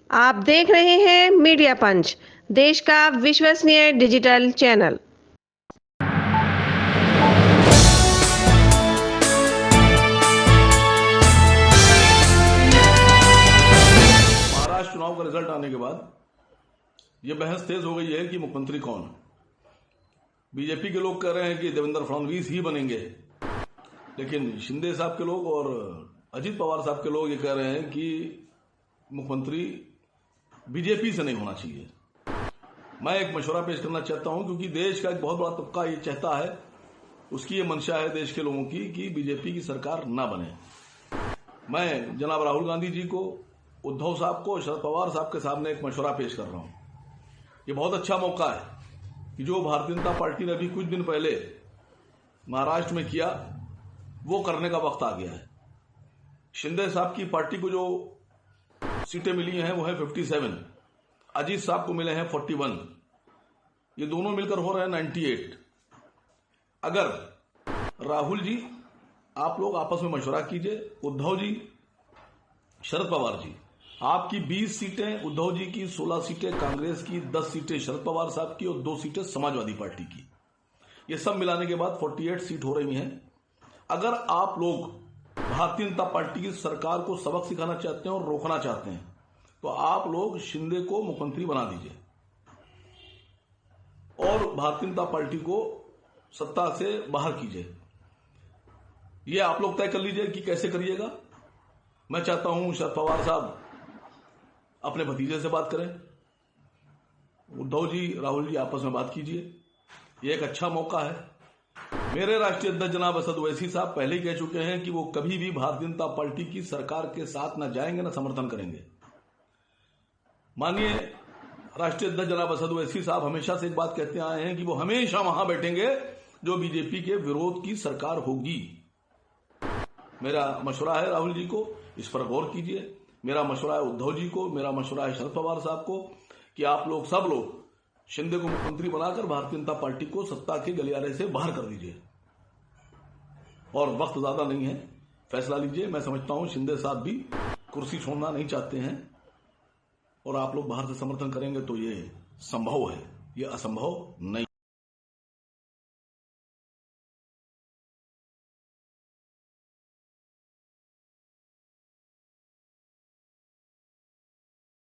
आप देख रहे हैं मीडिया पंच, देश का विश्वसनीय डिजिटल चैनल। महाराष्ट्र चुनाव का रिजल्ट आने के बाद यह बहस तेज हो गई है कि मुख्यमंत्री कौन। बीजेपी के लोग कह रहे हैं कि देवेंद्र फडणवीस ही बनेंगे, लेकिन शिंदे साहब के लोग और अजित पवार साहब के लोग ये कह रहे हैं कि मुख्यमंत्री बीजेपी से नहीं होना चाहिए। मैं एक मशवरा पेश करना चाहता हूं, क्योंकि देश का एक बहुत बड़ा तबका ये चाहता है, उसकी ये मंशा है देश के लोगों की कि बीजेपी की सरकार ना बने। मैं जनाब राहुल गांधी जी को, उद्धव साहब को, शरद पवार साहब के सामने एक मशवरा पेश कर रहा हूं। ये बहुत अच्छा मौका है कि जो भारतीय जनता पार्टी ने अभी कुछ दिन पहले महाराष्ट्र में किया, वो करने का वक्त आ गया है। शिंदे साहब की पार्टी को जो सीटें मिली हैं वो है 57, अजीत साहब को मिले हैं 41, ये दोनों मिलकर हो रहे हैं 98। अगर राहुल जी, आप लोग आपस में मशवरा कीजिए, उद्धव जी, शरद पवार जी, आपकी 20 सीटें उद्धव जी की, 16 सीटें कांग्रेस की, 10 सीटें शरद पवार साहब की और 2 सीटें समाजवादी पार्टी की, ये सब मिलाने के बाद 48 सीट हो रही हैं। अगर आप लोग भारतीय जनता पार्टी की सरकार को सबक सिखाना चाहते हैं और रोकना चाहते हैं, तो आप लोग शिंदे को मुख्यमंत्री बना दीजिए और भारतीय जनता पार्टी को सत्ता से बाहर कीजिए। ये आप लोग तय कर लीजिए कि कैसे करिएगा। मैं चाहता हूं शरद पवार साहब अपने भतीजे से बात करें, उद्धव जी, राहुल जी आपस में बात कीजिए। ये एक अच्छा मौका है। मेरे राष्ट्रीय अध्यक्ष जनाब असद ओवैसी साहब पहले ही कह चुके हैं कि वो कभी भी भारतीय जनता पार्टी की सरकार के साथ न जाएंगे न समर्थन करेंगे। माननीय राष्ट्रीय अध्यक्ष जनाब असद ओवैसी साहब हमेशा से एक बात कहते आए हैं कि वो हमेशा वहां बैठेंगे जो बीजेपी के विरोध की सरकार होगी। मेरा मशवरा है राहुल जी को, इस पर गौर कीजिए। मेरा मशवरा है उद्धव जी को, मेरा मशवरा है शरद पवार साहब को कि आप लोग सब लोग शिंदे को मुख्यमंत्री बनाकर भारतीय जनता पार्टी को सत्ता के गलियारे से बाहर कर दीजिए। और वक्त ज्यादा नहीं है, फैसला लीजिए। मैं समझता हूं शिंदे साहब भी कुर्सी छोड़ना नहीं चाहते हैं और आप लोग बाहर से समर्थन करेंगे तो ये संभव है, ये असंभव नहीं।